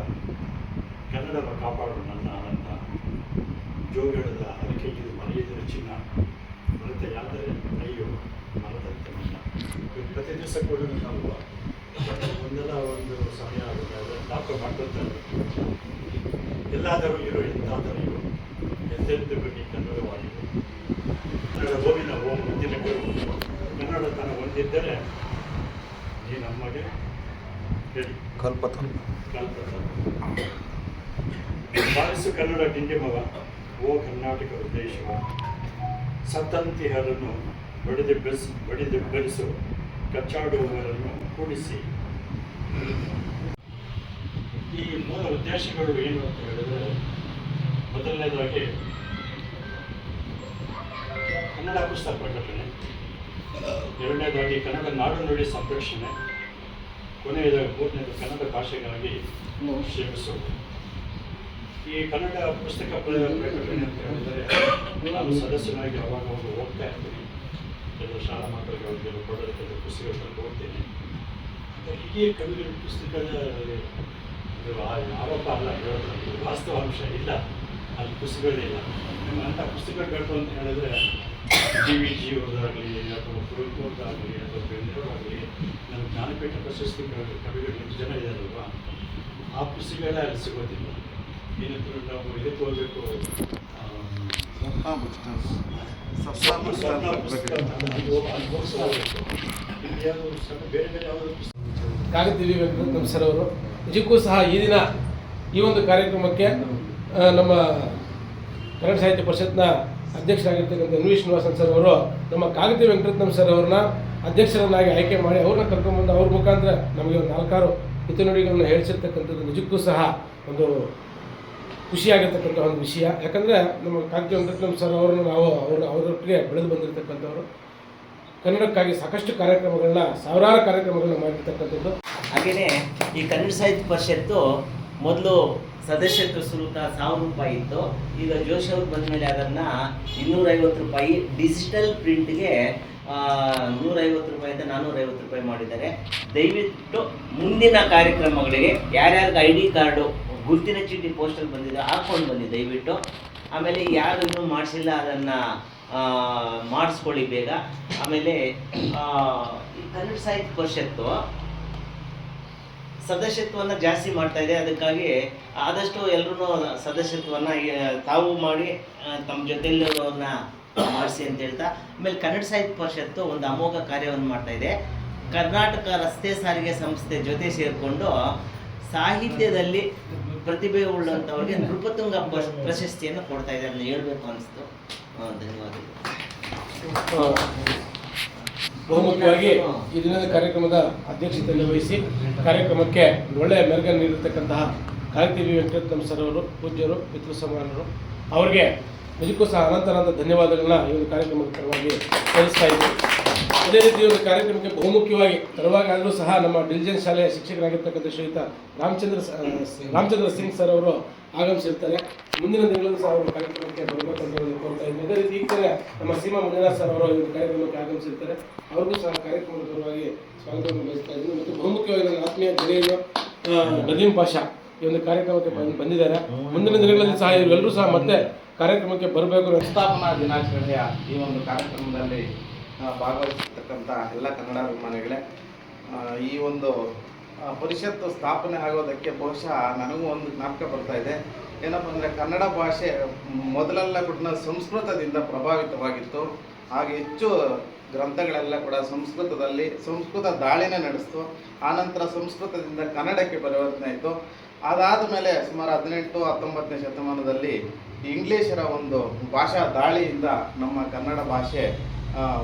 ಕನ್ನಡವನ್ನು ಕಾಪಾಡು ನನ್ನ ಆನಂದ, ಜೋಗಳದ ಅರಿಕೆಗೆ ಮರೆಯದಿರ ಚಿನ್ನ, ಮರೆತೆಯಾದರೆ ಅಯ್ಯೋ ಮನದಂತೆ ಮನ್ನ. ಪ್ರತಿ ದಿವಸ ಕೂಡ ನಾವು ಒಂದಲ್ಲ ಒಂದು ಸಮಯ ಆಗುತ್ತೆ ಜ್ಞಾಪಕ ಮಾಡ್ಕೊಳ್ತಾರೆ. ಎಲ್ಲಾದರೂ ಇರೋ ಎಂತಾದರೂ ಇರು, ಎಂತೆಂದು ಬಗ್ಗೆ ಕನ್ನಡವಾಗಿದೆ. ಕನ್ನಡ ಓವಿನ ಓಂ ಮುಂದಿನ ಗುರು. ಕನ್ನಡತನ ಹೊಂದಿದ್ದರೆ ನೀ ನಮಗೆ ಹೇಳಿ ಕಲ್ಪತ ಬಾರಿಸು ಕನ್ನಡ ಡಿಂಡಿಮವ, ಓ ಕರ್ನಾಟಕ ಉದ್ದೇಶವ. ಸತ್ತಂತಿಹರನ್ನು ಬಡಿದೆಬ್ಬರಿಸು, ಕಚ್ಚಾಡುವವರನ್ನು ಕೂಡಿಸಿ. ಈ ಮೂಲ ಉದ್ದೇಶಗಳು ಏನು ಅಂತ ಹೇಳಿದ್ರೆ, ಮೊದಲನೇದಾಗಿ ಕನ್ನಡ ಪುಸ್ತಕ ಪ್ರಕಟಣೆ, ಎರಡನೇದಾಗಿ ಕನ್ನಡ ನಾಡು ನುಡಿ ಸಂರಕ್ಷಣೆ, ಮೂರನೇದು ಕನ್ನಡ ಭಾಷೆಗಾಗಿ ಶ್ರಮಿಸುವುದು. ಈ ಕನ್ನಡ ಪುಸ್ತಕ ಪ್ರಕಟಣೆ ಅಂತ ಹೇಳಿದರೆ ನಾನು ಸದಸ್ಯನಾಗಿ ಅವಾಗ ಹೋಗ್ತಾ ಇರ್ತೀನಿ. ಕೆಲವು ಶಾಲಾ ಮಕ್ಕಳಿಗೆ ಅವ್ರಿಗೆ ಕೊಡೋದು ಕೆಲವು ಪುಸ್ತಕಗಳನ್ನು ಓದ್ತೀನಿ. ಹಿರಿಯ ಕವಿಗಳ ಪುಸ್ತಕದಲ್ಲಿ ಆರೋಪ ಅಲ್ಲ ಹೇಳೋದು, ವಾಸ್ತವಾಂಶ ಇಲ್ಲ, ಅಲ್ಲಿ ಪುಸ್ತಕಗಳಿಲ್ಲ. ಅಂಥ ಪುಸ್ತಕಗಳು ಅಂತ ಹೇಳಿದ್ರೆ DVG ಅವ್ರದ್ದಾಗಲಿ ಅಥವಾ ಕುವೆಂಪುರದ್ದಾಗಲಿ ಅಥವಾ ಬೆಂಗಳೂರಾಗಲಿ, ನಮ್ಮ ಜ್ಞಾನಪೀಠ ಪ್ರಶಸ್ತಿ ಕವಿಗಳು 8 ಜನ ಇದ್ದಾರಲ್ವ, ಆ ಪುಸ್ತಕಗಳೇ ಅಲ್ಲಿ ಸಿಗೋದಿಲ್ಲ. ಏನಂತೂ ನಾವು ಇದಕ್ಕೆ ಹೋಗಬೇಕು, ಬೇರೆ ಬೇರೆ ಯಾವುದೋ ಕಾಗತಿವಿ ವೆಂಕಟರತ್ನಂ ಸರ್ ಅವರು ನಿಜಕ್ಕೂ ಸಹ ಈ ಒಂದು ಕಾರ್ಯಕ್ರಮಕ್ಕೆ ನಮ್ಮ ಕನ್ನಡ ಸಾಹಿತ್ಯ ಪರಿಷತ್ನ ಅಧ್ಯಕ್ಷರಾಗಿರ್ತಕ್ಕಂಥ ಎನ್ ವಿ ಶ್ರೀನಿವಾಸನ್ ಸರ್ ಅವರು ನಮ್ಮ ಕಾಗತಿ ವೆಂಕಟರತ್ನಂ ಸರ್ ಅವ್ರನ್ನ ಅಧ್ಯಕ್ಷರನ್ನಾಗಿ ಆಯ್ಕೆ ಮಾಡಿ ಅವ್ರನ್ನ ಕರ್ಕೊಂಡ್ಬಂದು ಅವ್ರ ಮುಖಾಂತರ ನಮಗೆ ಒಂದು 4-6 ಹಿತನುಡಿಗಳನ್ನ ಹೇಳಿಸಿರ್ತಕ್ಕಂಥದ್ದು ನಿಜಕ್ಕೂ ಸಹ ಒಂದು ಖುಷಿಯಾಗಿರ್ತಕ್ಕಂಥ ಒಂದು ವಿಷಯ. ಯಾಕಂದರೆ ನಮ್ಮ ಕಾಗತಿ ವೆಂಕಟರತ್ನಂ ಸರ್ ಅವರನ್ನು ನಾವು ಅವರೊಟ್ಟಿಗೆ ಬೆಳೆದು ಬಂದಿರತಕ್ಕಂಥವ್ರು. ಕನ್ನಡಕ್ಕಾಗಿ ಸಾಕಷ್ಟು ಕಾರ್ಯಕ್ರಮಗಳನ್ನ, ಸಾವಿರಾರು ಕಾರ್ಯಕ್ರಮಗಳನ್ನ ಮಾಡಿರ್ತಕ್ಕಂಥದ್ದು. ಹಾಗೆಯೇ ಈ ಕನ್ನಡ ಸಾಹಿತ್ಯ ಪರಿಷತ್ತು ಮೊದಲು ಸದಸ್ಯತ್ವ ಶುಲ್ಕ 1000 ರೂಪಾಯಿ ಇತ್ತು. ಈಗ ಜೋಶಿ ಅವ್ರು ಬಂದ ಮೇಲೆ ಅದನ್ನು 250 ರೂಪಾಯಿ, ಡಿಜಿಟಲ್ ಪ್ರಿಂಟ್ಗೆ 150 ರೂಪಾಯಿಂದ 450 ರೂಪಾಯಿ ಮಾಡಿದ್ದಾರೆ. ದಯವಿಟ್ಟು ಮುಂದಿನ ಕಾರ್ಯಕ್ರಮಗಳಿಗೆ ಯಾರ್ಯಾರಿಗೆ ID ಕಾರ್ಡು, ಗುರುತಿನ ಚೀಟಿ ಪೋಸ್ಟಲ್ಲಿ ಬಂದಿದೆ ಹಾಕ್ಕೊಂಡು ಬನ್ನಿ ದಯವಿಟ್ಟು. ಆಮೇಲೆ ಯಾರು ಇನ್ನೂ ಮಾಡಿಸಿಲ್ಲ ಅದನ್ನು ಮಾಡಿಸ್ಕೊಳ್ಳಿ ಬೇಗ. ಆಮೇಲೆ ಈ ಕನ್ನಡ ಸಾಹಿತ್ಯ ಪರಿಷತ್ತು ಸದಸ್ಯತ್ವವನ್ನು ಜಾಸ್ತಿ ಮಾಡ್ತಾ ಇದೆ. ಅದಕ್ಕಾಗಿ ಆದಷ್ಟು ಎಲ್ಲರೂ ಸದಸ್ಯತ್ವವನ್ನು ತಾವು ಮಾಡಿ ತಮ್ಮ ಜೊತೆಯಲ್ಲಿರೋರನ್ನ ಮಾಡಿಸಿ ಅಂತ ಹೇಳ್ತಾ, ಆಮೇಲೆ ಕನ್ನಡ ಸಾಹಿತ್ಯ ಪರಿಷತ್ತು ಒಂದು ಅಮೋಘ ಕಾರ್ಯವನ್ನು ಮಾಡ್ತಾ ಇದೆ. ಕರ್ನಾಟಕ ರಸ್ತೆ ಸಾರಿಗೆ ಸಂಸ್ಥೆ ಜೊತೆ ಸೇರಿಕೊಂಡು ಸಾಹಿತ್ಯದಲ್ಲಿ ಪ್ರತಿಭೆ ಉಳ್ಳಂಥವ್ರಿಗೆ ನೃಪತುಂಗ ಪ್ರಶಸ್ತಿಯನ್ನು ಕೊಡ್ತಾ ಇದೆ. ಅದನ್ನು ಹೇಳಬೇಕು ಅನಿಸ್ತು. ಧನ್ಯವಾದಗಳು. ಬಹುಮುಖ್ಯವಾಗಿ ಈ ದಿನದ ಕಾರ್ಯಕ್ರಮದ ಅಧ್ಯಕ್ಷತೆಯನ್ನು ವಹಿಸಿ ಕಾರ್ಯಕ್ರಮಕ್ಕೆ ಒಳ್ಳೆಯ ಮೆರುಗನ್ನು ನೀಡಿರ್ತಕ್ಕಂತಹ ಕಾಗತಿ ವೆಂಕಟರತ್ನಂ ಸರ್ ಅವರು, ಪೂಜ್ಯರು, ಪಿತೃ ಸಮಾನರು, ಅವರಿಗೆ ನಿಜಕ್ಕೂ ಸಹ ಅನಂತ ಧನ್ಯವಾದಗಳನ್ನ ಈ ಒಂದು ಕಾರ್ಯಕ್ರಮದ ಪರವಾಗಿ ಸಲ್ಲಿಸ್ತಾ ಇದ್ದೀವಿ. ಅದೇ ರೀತಿ ಒಂದು ಕಾರ್ಯಕ್ರಮಕ್ಕೆ ಬಹುಮುಖ್ಯವಾಗಿ ತರುವಾಗಲೂ ಸಹ ನಮ್ಮ ಡಿಲಿಜೆನ್ಸ್ ಶಾಲೆಯ ಶಿಕ್ಷಕರಾಗಿರ್ತಕ್ಕಂಥ ಶ್ರೀಯುತ ರಾಮಚಂದ್ರ ಸಿಂಗ್ ಸರ್ ಅವರು ಆಗಮಿಸಿರ್ತಾರೆ. ಮುಂದಿನ ದಿನಗಳಲ್ಲೂ ಸಹ ಅವರು ಕಾರ್ಯಕ್ರಮಕ್ಕೆ ಬರಬೇಕಂತ ಕೋರ್ತಾ ಇದ್ದೀನಿ. ಅದೇ ರೀತಿ ಈಗ ನಮ್ಮ ಸೀಮಾ ಮಂಜುನಾಥ್ ಸರ್ ಅವರು ಈ ಕಾರ್ಯಕ್ರಮಕ್ಕೆ ಆಗಮಿಸಿರ್ತಾರೆ. ಅವ್ರಿಗೂ ಸಹ ಕಾರ್ಯಕ್ರಮದ ಪರವಾಗಿ ಸ್ವಾಗತವನ್ನು ಬಯಸ್ತಾ ಇದ್ದೀನಿ. ಮತ್ತು ಬಹುಮುಖ್ಯವಾಗಿ ನನ್ನ ಆತ್ಮೀಯ ಗೆಳೆಯರು ನದೀಂ ಪಾಷಾ ಈ ಒಂದು ಕಾರ್ಯಕ್ರಮಕ್ಕೆ ಬಂದಿದ್ದಾರೆ. ಮುಂದಿನ ದಿನಗಳಲ್ಲಿ ಸಹ ಇವರೆಲ್ಲರೂ ಸಹ ಮತ್ತೆ ಕಾರ್ಯಕ್ರಮಕ್ಕೆ ಬರಬೇಕು. ಸಂಸ್ಥಾಪನಾ ದಿನಾಚರಣೆಯ ಈ ಒಂದು ಕಾರ್ಯಕ್ರಮದಲ್ಲಿ ಭಾಗವಹಿಸಿರ್ತಕ್ಕಂಥ ಎಲ್ಲ ಕನ್ನಡ ಅಭಿಮಾನಿಗಳೇ, ಈ ಒಂದು ಪರಿಷತ್ತು ಸ್ಥಾಪನೆ ಆಗೋದಕ್ಕೆ ಬಹುಶಃ ನನಗೂ ಒಂದು ಜ್ಞಾಪಕ ಬರ್ತಾ ಇದೆ. ಏನಪ್ಪ ಅಂದರೆ ಕನ್ನಡ ಭಾಷೆ ಮೊದಲೆಲ್ಲ ಕೂಡ ಸಂಸ್ಕೃತದಿಂದ ಪ್ರಭಾವಿತವಾಗಿತ್ತು. ಹಾಗೆ ಹೆಚ್ಚು ಗ್ರಂಥಗಳೆಲ್ಲ ಕೂಡ ಸಂಸ್ಕೃತದಲ್ಲಿ ಸಂಸ್ಕೃತ ದಾಳಿನೇ ನಡೆಸ್ತು. ಆನಂತರ ಸಂಸ್ಕೃತದಿಂದ ಕನ್ನಡಕ್ಕೆ ಪರಿವರ್ತನೆ ಆಯಿತು. ಅದಾದ ಮೇಲೆ ಸುಮಾರು 18-19ನೇ ಶತಮಾನದಲ್ಲಿ ಇಂಗ್ಲೀಷರ ಒಂದು ಭಾಷಾ ದಾಳಿಯಿಂದ ನಮ್ಮ ಕನ್ನಡ ಭಾಷೆ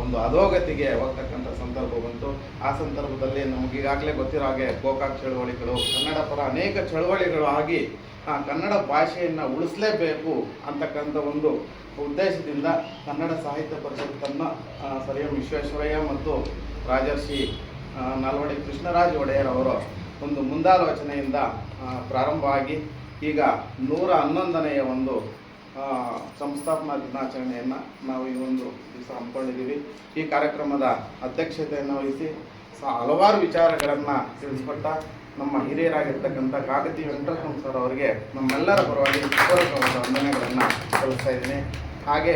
ಒಂದು ಅಧೋಗತಿಗೆ ಹೋಗ್ತಕ್ಕಂಥ ಸಂದರ್ಭ ಬಂತು. ಆ ಸಂದರ್ಭದಲ್ಲಿ ನಮಗೀಗಾಗಲೇ ಗೊತ್ತಿರೋ ಹಾಗೆ ಗೋಕಾಕ್ ಚಳವಳಿಗಳು, ಕನ್ನಡ ಪರ ಅನೇಕ ಚಳವಳಿಗಳು ಆಗಿ ಕನ್ನಡ ಭಾಷೆಯನ್ನು ಉಳಿಸಲೇಬೇಕು ಅಂತಕ್ಕಂಥ ಒಂದು ಉದ್ದೇಶದಿಂದ ಕನ್ನಡ ಸಾಹಿತ್ಯ ಪರಿಷತ್ತನ್ನು ಸರ್ ಎಂ ವಿಶ್ವೇಶ್ವರಯ್ಯ ಮತ್ತು ರಾಜರ್ಷಿ ನಾಲ್ವಡಿ ಕೃಷ್ಣರಾಜ ಒಡೆಯರ್ ಅವರ ಒಂದು ಮುಂದಾಲೋಚನೆಯಿಂದ ಪ್ರಾರಂಭವಾಗಿ ಈಗ 111ನೆಯ ಒಂದು ಸಂಸ್ಥಾಪನಾ ದಿನಾಚರಣೆಯನ್ನು ನಾವು ಈ ಒಂದು ದಿವಸ ಹಮ್ಮಿಕೊಂಡಿದ್ದೀವಿ. ಈ ಕಾರ್ಯಕ್ರಮದ ಅಧ್ಯಕ್ಷತೆಯನ್ನು ವಹಿಸಿ ಹಲವಾರು ವಿಚಾರಗಳನ್ನು ತಿಳಿಸ್ಕೊಟ್ಟ ನಮ್ಮ ಹಿರಿಯರಾಗಿರ್ತಕ್ಕಂಥ ಕಾಕತಿ ವೆಂಕಟರಮಣ ಸರ್ ಅವರಿಗೆ ನಮ್ಮೆಲ್ಲರ ಪರವಾಗಿ ಪೂರ್ವಕವಾದ ವಂದನೆಗಳನ್ನು ಸಲ್ಲಿಸ್ತಾ ಇದ್ದೀನಿ. ಹಾಗೆ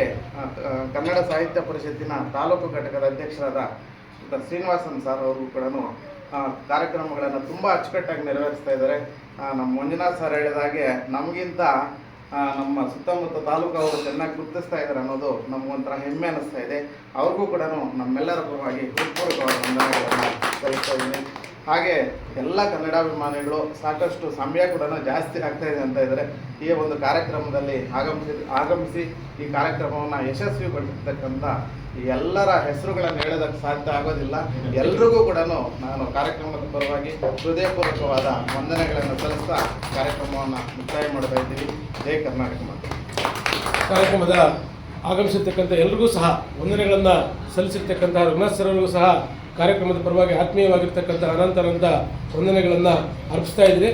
ಕನ್ನಡ ಸಾಹಿತ್ಯ ಪರಿಷತ್ತಿನ ತಾಲೂಕು ಘಟಕದ ಅಧ್ಯಕ್ಷರಾದ ಶ್ರೀನಿವಾಸನ್ ಸರ್ ಅವರು ಕೂಡ ಕಾರ್ಯಕ್ರಮಗಳನ್ನು ತುಂಬ ಅಚ್ಚುಕಟ್ಟಾಗಿ ನೆರವೇರಿಸ್ತಾ ಇದ್ದಾರೆ. ನಮ್ಮ ಮಂಜುನಾಥ್ ಸರ್ ಹೇಳಿದಾಗೆ ನಮಗಿಂತ ನಮ್ಮ ಸುತ್ತಮುತ್ತ ತಾಲೂಕು ಅವರು ಚೆನ್ನಾಗಿ ಗುರುತಿಸ್ತಾ ಇದ್ದಾರೆ ಅನ್ನೋದು ನಮಗೊಂಥರ ಹೆಮ್ಮೆ ಅನ್ನಿಸ್ತಾ ಇದೆ. ಅವ್ರಿಗೂ ಕೂಡ ನಮ್ಮೆಲ್ಲರ ಪರವಾಗಿ ಹೃತ್ಪೂರ್ವಕವಾದ ವಂದನೆಗಳನ್ನು ಸಲ್ಲಿಸ್ತಾ ಇದ್ದೀನಿ. ಹಾಗೆ ಎಲ್ಲ ಕನ್ನಡಾಭಿಮಾನಿಗಳು ಸಾಕಷ್ಟು ಸಮಯ ಕೂಡ ಜಾಸ್ತಿ ಆಗ್ತಾ ಇದೆ ಅಂತ ಇದ್ದಾರೆ. ಈ ಒಂದು ಕಾರ್ಯಕ್ರಮದಲ್ಲಿ ಆಗಮಿಸಿ ಈ ಕಾರ್ಯಕ್ರಮವನ್ನು ಯಶಸ್ವಿಗೊಳಿಸತಕ್ಕಂಥ ಎಲ್ಲರ ಹೆಸರುಗಳನ್ನು ಹೇಳೋದಕ್ಕೆ ಸಾಧ್ಯ ಆಗೋದಿಲ್ಲ. ಎಲ್ರಿಗೂ ಕೂಡ ನಾನು ಕಾರ್ಯಕ್ರಮದ ಪರವಾಗಿ ಹೃದಯಪೂರ್ವಕವಾದ ವಂದನೆಗಳನ್ನು ಸಲ್ಲಿಸ್ತಾ ಕಾರ್ಯಕ್ರಮವನ್ನು ಮುಕ್ತಾಯ ಮಾಡ್ತಾ ಇದ್ದೀವಿ. ಜೈ ಕರ್ನಾಟಕ ಮಾತು. ಕಾರ್ಯಕ್ರಮದ ಆಗಮಿಸಿರ್ತಕ್ಕಂಥ ಎಲ್ರಿಗೂ ಸಹ ವಂದನೆಗಳನ್ನು ಸಲ್ಲಿಸಿರ್ತಕ್ಕಂಥ ರಘುನಾಥ್ ಸರ್ ಅವರಿಗೂ ಸಹ ಕಾರ್ಯಕ್ರಮದ ಪರವಾಗಿ ಆತ್ಮೀಯವಾಗಿರ್ತಕ್ಕಂಥ ಅನಂತ ವಂದನೆಗಳನ್ನು ಅರ್ಪಿಸ್ತಾ ಇದ್ದೀರಿ.